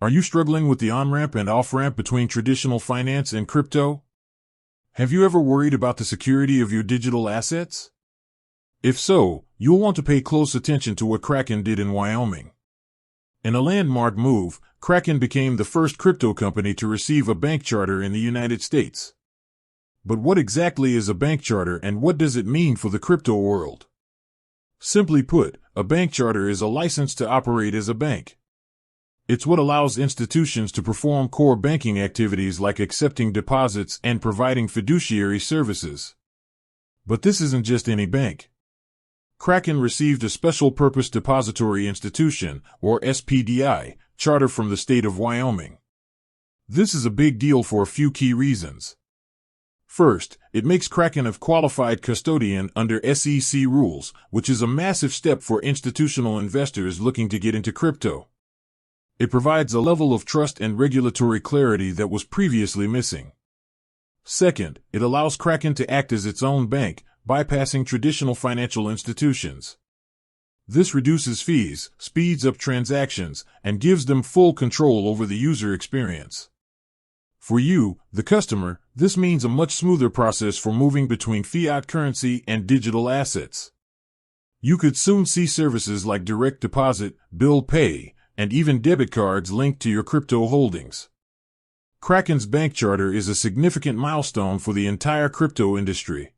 Are you struggling with the on-ramp and off-ramp between traditional finance and crypto? Have you ever worried about the security of your digital assets? If so, you'll want to pay close attention to what Kraken did in Wyoming. In a landmark move, Kraken became the first crypto company to receive a bank charter in the United States. But what exactly is a bank charter and what does it mean for the crypto world? Simply put, a bank charter is a license to operate as a bank. It's what allows institutions to perform core banking activities like accepting deposits and providing fiduciary services. But this isn't just any bank. Kraken received a Special Purpose Depository Institution, or SPDI, charter from the state of Wyoming. This is a big deal for a few key reasons. First, it makes Kraken a qualified custodian under SEC rules, which is a massive step for institutional investors looking to get into crypto. It provides a level of trust and regulatory clarity that was previously missing. Second, it allows Kraken to act as its own bank, bypassing traditional financial institutions. This reduces fees, speeds up transactions, and gives them full control over the user experience. For you, the customer, this means a much smoother process for moving between fiat currency and digital assets. You could soon see services like direct deposit, bill pay, and even debit cards linked to your crypto holdings. Kraken's bank charter is a significant milestone for the entire crypto industry.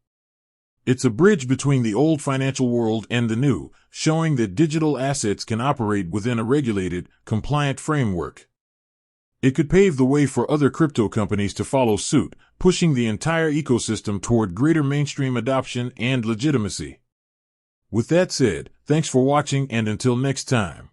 It's a bridge between the old financial world and the new, showing that digital assets can operate within a regulated, compliant framework. It could pave the way for other crypto companies to follow suit, pushing the entire ecosystem toward greater mainstream adoption and legitimacy. With that said, thanks for watching and until next time.